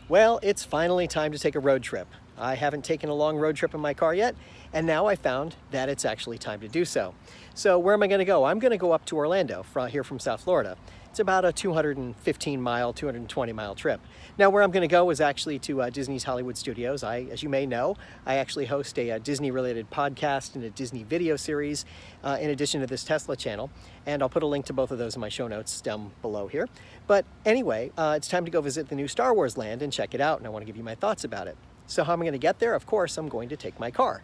Well, it's finally time to take a road trip. I haven't taken a long road trip in my car yet, and now I found that it's actually time to do so. So where am I going to go? I'm going to go up to Orlando here from South Florida. It's about a 215 mile, 220 mile trip. Now where I'm going to go is actually to Disney's Hollywood Studios. As you may know, I actually host a Disney related podcast and a Disney video series in addition to this Tesla channel. And I'll put a link to both of those in my show notes down below here. But anyway, it's time to go visit the new Star Wars land and check it out. And I want to give you my thoughts about it. So how am I going to get there? Of course, I'm going to take my car.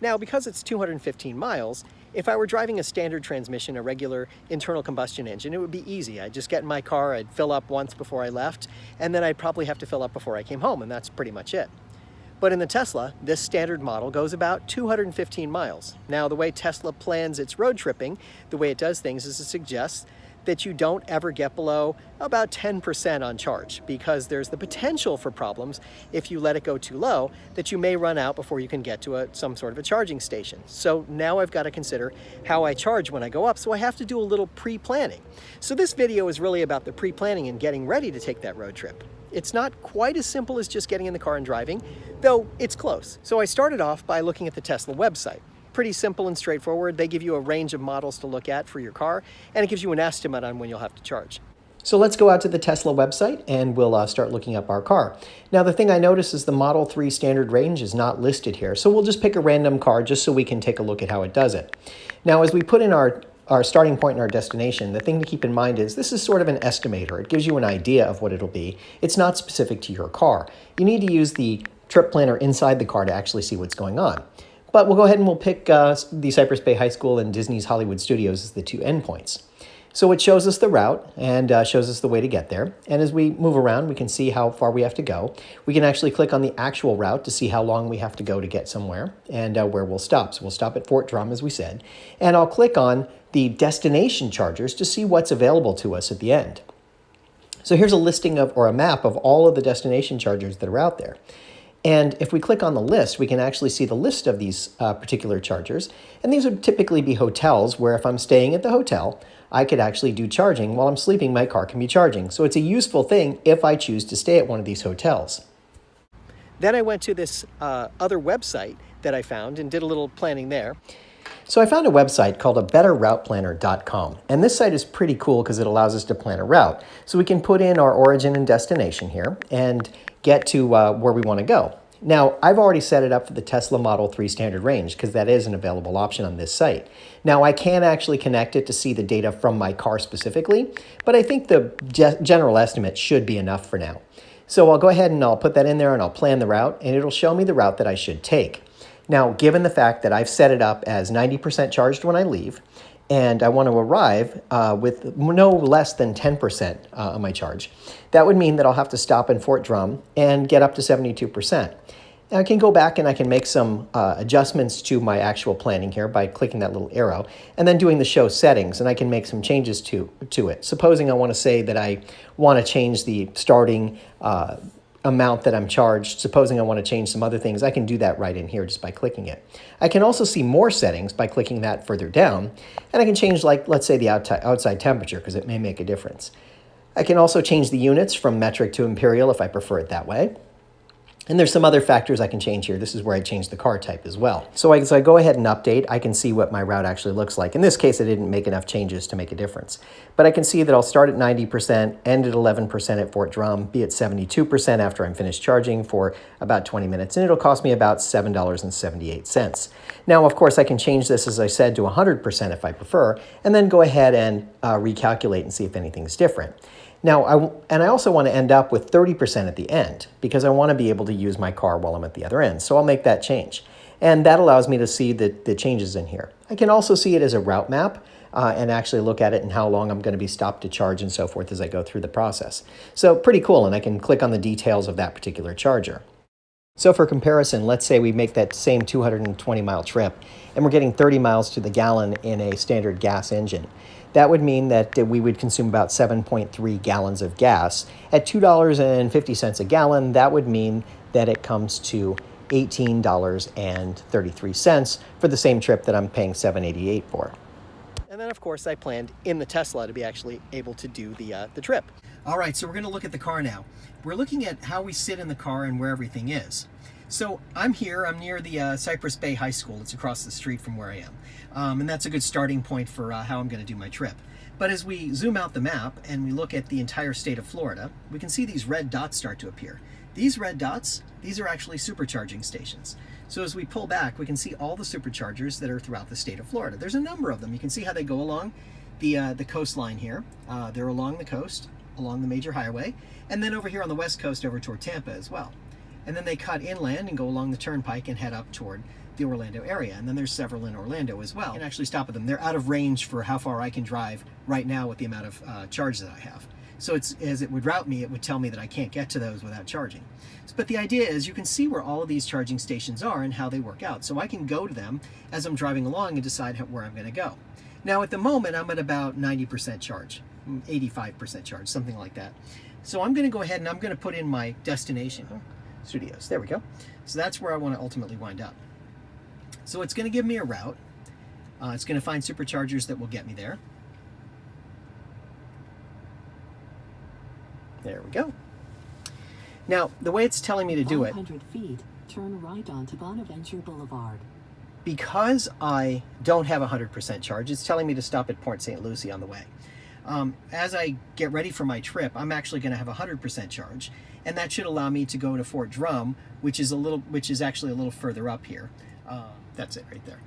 Now, because it's 215 miles, if I were driving a standard transmission, a regular internal combustion engine, it would be easy. I'd just get in my car, I'd fill up once before I left, and then I'd probably have to fill up before I came home, and that's pretty much it. But in the Tesla, this standard model goes about 215 miles. Now, the way Tesla plans its road tripping, the way it does things is it suggests that you don't ever get below about 10% on charge, because there's the potential for problems if you let it go too low that you may run out before you can get to some sort of a charging station. So now I've got to consider how I charge when I go up, so I have to do a little pre-planning. So this video is really about the pre-planning and getting ready to take that road trip. It's not quite as simple as just getting in the car and driving, though it's close. So I started off by looking at the Tesla website. Pretty simple and straightforward. They give you a range of models to look at for your car, and it gives you an estimate on when you'll have to charge. So let's go out to the Tesla website and we'll start looking up our car. Now the thing I notice is the Model 3 standard range is not listed here, so we'll just pick a random car just so we can take a look at how it does it. Now as we put in our starting point and our destination, the thing to keep in mind is this is sort of an estimator. It gives you an idea of what it'll be. It's not specific to your car. You need to use the trip planner inside the car to actually see what's going on. But we'll go ahead and we'll pick the Cypress Bay High School and Disney's Hollywood Studios as the two endpoints. So it shows us the route and shows us the way to get there. And as we move around, we can see how far we have to go. We can actually click on the actual route to see how long we have to go to get somewhere and where we'll stop. So we'll stop at Fort Drum, as we said. And I'll click on the destination chargers to see what's available to us at the end. So here's a listing of, or a map of all of the destination chargers that are out there. And if we click on the list, we can actually see the list of these particular chargers. And these would typically be hotels where if I'm staying at the hotel, I could actually do charging. While I'm sleeping, my car can be charging. So it's a useful thing if I choose to stay at one of these hotels. Then I went to this other website that I found and did a little planning there. So I found a website called abetterrouteplanner.com. And this site is pretty cool because it allows us to plan a route. So we can put in our origin and destination here and get to where we want to go. Now, I've already set it up for the Tesla Model 3 standard range because that is an available option on this site. Now, I can actually connect it to see the data from my car specifically, but I think the general estimate should be enough for now. So I'll go ahead and I'll put that in there and I'll plan the route, and it'll show me the route that I should take. Now, given the fact that I've set it up as 90% charged when I leave, and I want to arrive with no less than 10% on my charge, that would mean that I'll have to stop in Fort Drum and get up to 72%. And I can go back and I can make some adjustments to my actual planning here by clicking that little arrow and then doing the show settings, and I can make some changes to it. Supposing I want to say that I want to change the starting amount that I'm charged, supposing I want to change some other things, I can do that right in here just by clicking it. I can also see more settings by clicking that further down, and I can change, like, let's say the outside temperature, because it may make a difference. I can also change the units from metric to imperial if I prefer it that way. And there's some other factors I can change here. This is where I change the car type as well. So as I go ahead and update, I can see what my route actually looks like. In this case, I didn't make enough changes to make a difference. But I can see that I'll start at 90%, end at 11% at Fort Drum, be at 72% after I'm finished charging for about 20 minutes, and it'll cost me about $7.78. Now, of course, I can change this, as I said, to 100% if I prefer, and then go ahead and recalculate and see if anything's different. Now, I also want to end up with 30% at the end because I want to be able to use my car while I'm at the other end. So I'll make that change. And that allows me to see the changes in here. I can also see it as a route map and actually look at it and how long I'm going to be stopped to charge and so forth as I go through the process. So pretty cool, and I can click on the details of that particular charger. So for comparison, let's say we make that same 220-mile trip and we're getting 30 miles to the gallon in a standard gas engine. That would mean that we would consume about 7.3 gallons of gas. At $2.50 a gallon, that would mean that it comes to $18.33 for the same trip that I'm paying $7.88 for. And then of course I planned in the Tesla to be actually able to do the trip. All right, so we're going to look at the car now. We're looking at how we sit in the car and where everything is. So I'm here, I'm near the Cypress Bay High School. It's across the street from where I am. And that's a good starting point for how I'm going to do my trip. But as we zoom out the map and we look at the entire state of Florida, we can see these red dots start to appear. These red dots, these are actually supercharging stations. So as we pull back, we can see all the superchargers that are throughout the state of Florida. There's a number of them. You can see how they go along the coastline here. They're along the coast, along the major highway, and then over here on the west coast over toward Tampa as well. And then they cut inland and go along the turnpike and head up toward the Orlando area. And then there's several in Orlando as well. You can actually stop at them. They're out of range for how far I can drive right now with the amount of charge that I have. So it's, as it would route me, it would tell me that I can't get to those without charging. But the idea is you can see where all of these charging stations are and how they work out. So I can go to them as I'm driving along and decide where I'm going to go. Now at the moment I'm at about 90% charge, 85% charge, something like that. So I'm going to go ahead and I'm going to put in my destination. Studios, there we go. So that's where I want to ultimately wind up. So it's going to give me a route. It's going to find superchargers that will get me there. There we go. Now, the way it's telling me to do it, 500 feet, turn right onto Bonaventure Boulevard. Because I don't have 100% charge, it's telling me to stop at Port St. Lucie on the way. As I get ready for my trip, I'm actually going to have 100% charge, and that should allow me to go to Fort Drum, which is actually a little further up here. That's it right there.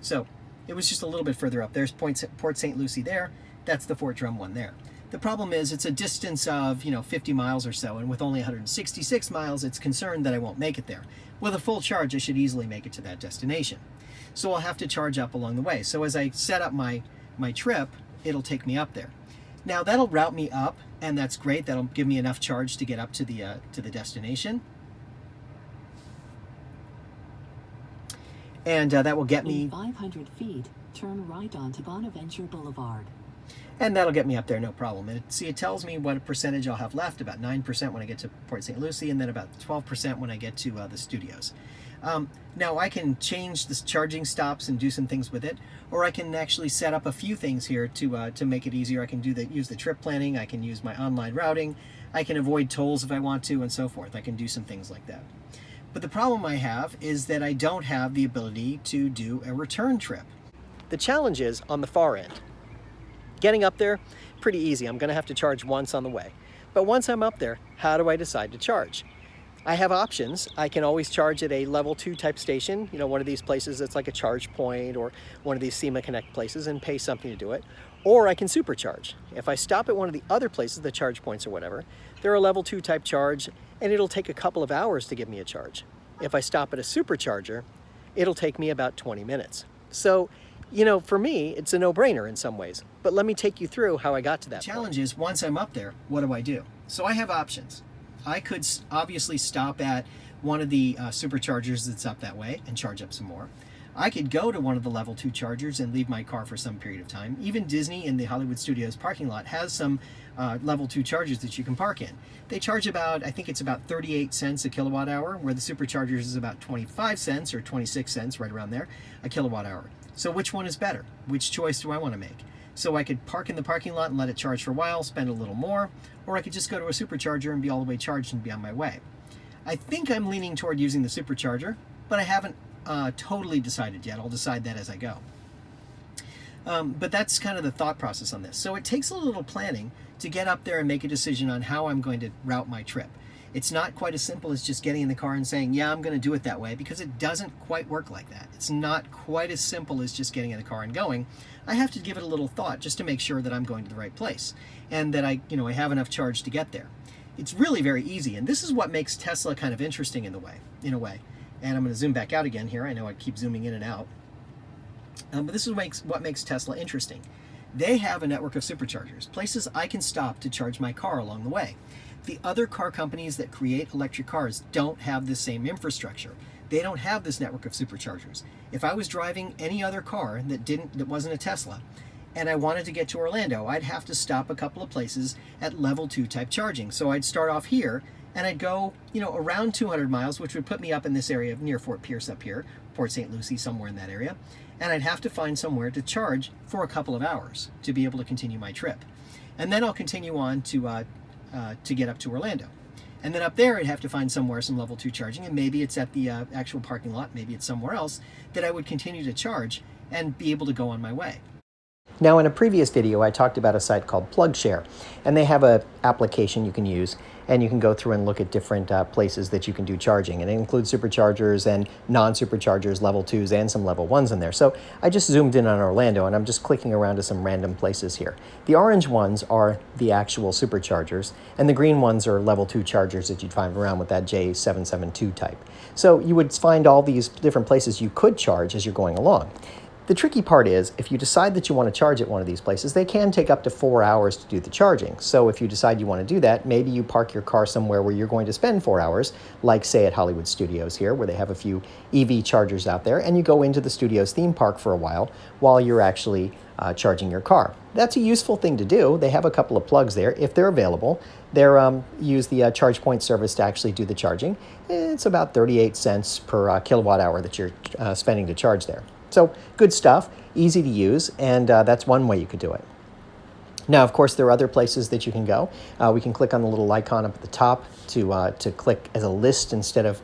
So it was just a little bit further up. There's Port St. Lucie there. That's the Fort Drum one there. The problem is it's a distance of 50 miles or so, and with only 166 miles, it's concerned that I won't make it there. With a full charge, I should easily make it to that destination. So I'll have to charge up along the way. So as I set up my trip, it'll take me up there. Now that'll route me up, and that's great. That'll give me enough charge to get up to the destination. And that will get me 500 feet, turn right onto Bonaventure Boulevard. And that'll get me up there, no problem. And it tells me what percentage I'll have left, about 9% when I get to Port St. Lucie, and then about 12% when I get to the studios. Now I can change the charging stops and do some things with it, or I can actually set up a few things here to make it easier. I can use the trip planning, I can use my online routing, I can avoid tolls if I want to, and so forth. I can do some things like that. But the problem I have is that I don't have the ability to do a return trip. The challenge is on the far end. Getting up there, pretty easy. I'm going to have to charge once on the way. But once I'm up there, how do I decide to charge? I have options. I can always charge at a level 2 type station, one of these places that's like a charge point or one of these SEMA Connect places, and pay something to do it. Or I can supercharge. If I stop at one of the other places, the charge points or whatever, they're a level 2 type charge, and it'll take a couple of hours to give me a charge. If I stop at a supercharger, it'll take me about 20 minutes. So, for me, it's a no-brainer in some ways. But let me take you through how I got to that. The challenge is, once I'm up there, what do I do? So I have options. I could obviously stop at one of the superchargers that's up that way and charge up some more. I could go to one of the level 2 chargers and leave my car for some period of time. Even Disney in the Hollywood Studios parking lot has some level 2 chargers that you can park in. They charge about, I think it's about 38 cents a kilowatt hour, where the superchargers is about 25 cents or 26 cents, right around there, a kilowatt hour. So which one is better? Which choice do I want to make? So I could park in the parking lot and let it charge for a while, spend a little more, or I could just go to a supercharger and be all the way charged and be on my way. I think I'm leaning toward using the supercharger, but I haven't totally decided yet. I'll decide that as I go. But that's kind of the thought process on this. So it takes a little planning to get up there and make a decision on how I'm going to route my trip. It's not quite as simple as just getting in the car and saying, yeah, I'm going to do it that way, because it doesn't quite work like that. It's not quite as simple as just getting in the car and going. I have to give it a little thought just to make sure that I'm going to the right place and that I have enough charge to get there. It's really very easy, and this is what makes Tesla kind of interesting in a way. And I'm going to zoom back out again here. I know I keep zooming in and out. But this is what makes Tesla interesting. They have a network of superchargers, places I can stop to charge my car along the way. The other car companies that create electric cars don't have the same infrastructure. They don't have this network of superchargers. If I was driving any other car that wasn't a Tesla, and I wanted to get to Orlando, I'd have to stop a couple of places at level 2 type charging. So I'd start off here and I'd go, around 200 miles, which would put me up in this area near Fort Pierce up here, Port St. Lucie, somewhere in that area. And I'd have to find somewhere to charge for a couple of hours to be able to continue my trip. And then I'll continue on to get up to Orlando. And then up there, I'd have to find somewhere some level 2 charging, and maybe it's at the actual parking lot, maybe it's somewhere else, that I would continue to charge and be able to go on my way. Now, in a previous video, I talked about a site called PlugShare, and they have an application you can use, and you can go through and look at different places that you can do charging. And it includes superchargers and non-superchargers, level 2s, and some level 1s in there. So I just zoomed in on Orlando, and I'm just clicking around to some random places here. The orange ones are the actual superchargers, and the green ones are level 2 chargers that you'd find around with that J772 type. So you would find all these different places you could charge as you're going along. The tricky part is, if you decide that you want to charge at one of these places, they can take up to 4 hours to do the charging. So if you decide you want to do that, maybe you park your car somewhere where you're going to spend 4 hours, like say at Hollywood Studios here, where they have a few EV chargers out there, and you go into the Studios theme park for a while you're actually charging your car. That's a useful thing to do. They have a couple of plugs there. If they're available, they're use the ChargePoint service to actually do the charging. It's about 38 cents per kilowatt hour that you're spending to charge there. So good stuff, easy to use, and that's one way you could do it. Now, of course, there are other places that you can go. We can click on the little icon up at the top to click as a list instead of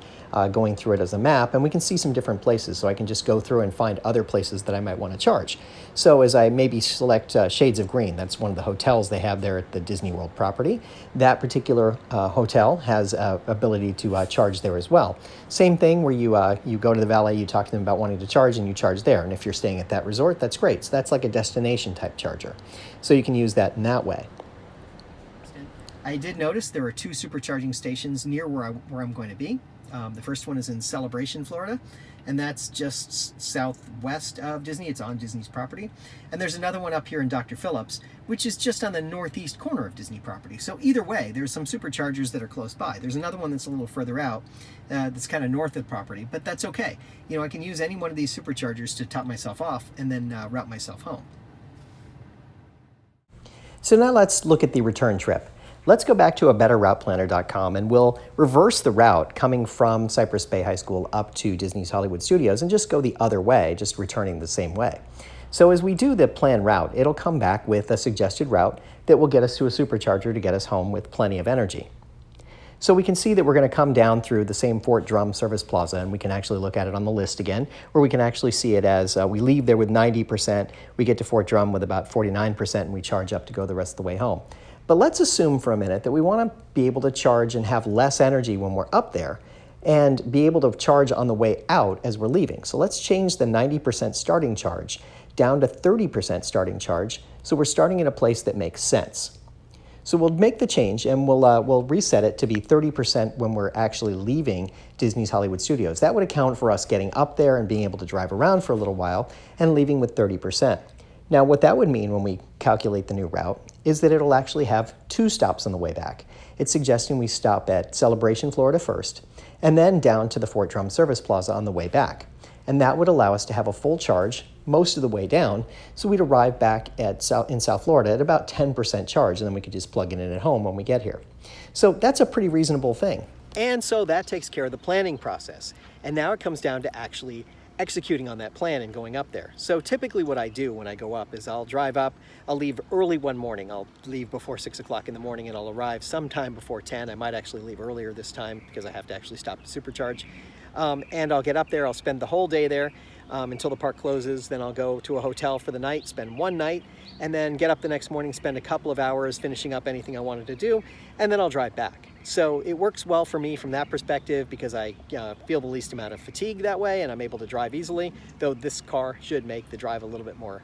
going through it as a map, and we can see some different places. So I can just go through and find other places that I might want to charge. So as I maybe select Shades of Green, that's one of the hotels they have there at the Disney World property. That particular hotel has ability to charge there as well. Same thing where you go to the valet, you talk to them about wanting to charge, and you charge there. And if you're staying at that resort, that's great. So that's like a destination type charger. So you can use that in that way. I did notice there are 2 supercharging stations near where I'm going to be. The first one is in Celebration, Florida, and that's just southwest of Disney. It's on Disney's property. And there's another one up here in Dr. Phillips, which is just on the northeast corner of Disney property. So either way, there's some superchargers that are close by. There's another one that's a little further out, that's kind of north of the property, but that's okay. I can use any one of these superchargers to top myself off and then route myself home. So now let's look at the return trip. Let's go back to a betterrouteplanner.com, and we'll reverse the route coming from Cypress Bay High School up to Disney's Hollywood Studios and just go the other way, just returning the same way. So as we do the plan route, it'll come back with a suggested route that will get us to a supercharger to get us home with plenty of energy. So we can see that we're going to come down through the same Fort Drum Service Plaza, and we can actually look at it on the list again, where we can actually see it as we leave there with 90%, we get to Fort Drum with about 49%, and we charge up to go the rest of the way home. But let's assume for a minute that we want to be able to charge and have less energy when we're up there and be able to charge on the way out as we're leaving. So let's change the 90% starting charge down to 30% starting charge, so we're starting in a place that makes sense. So we'll make the change, and we'll reset it to be 30% when we're actually leaving Disney's Hollywood Studios. That would account for us getting up there and being able to drive around for a little while and leaving with 30%. Now, what that would mean when we calculate the new route is that it'll actually have 2 stops on the way back. It's suggesting we stop at Celebration, Florida first, and then down to the Fort Drum Service Plaza on the way back. And that would allow us to have a full charge most of the way down, so we'd arrive back in South Florida at about 10% charge, and then we could just plug it in at home when we get here. So that's a pretty reasonable thing. And so that takes care of the planning process. And now it comes down to actually executing on that plan and going up there. So typically what I do when I go up is I'll drive up, I'll leave early one morning. I'll leave before 6 o'clock in the morning, and I'll arrive sometime before 10. I might actually leave earlier this time because I have to actually stop to supercharge. And I'll get up there, I'll spend the whole day there until the park closes. Then I'll go to a hotel for the night, spend one night, and then get up the next morning, spend a couple of hours finishing up anything I wanted to do, and then I'll drive back. So it works well for me from that perspective because I feel the least amount of fatigue that way, and I'm able to drive easily, though this car should make the drive a little bit more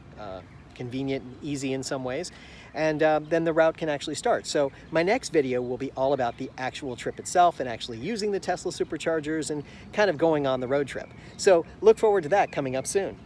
convenient and easy in some ways. And then the route can actually start. So my next video will be all about the actual trip itself and actually using the Tesla superchargers and kind of going on the road trip. So look forward to that coming up soon.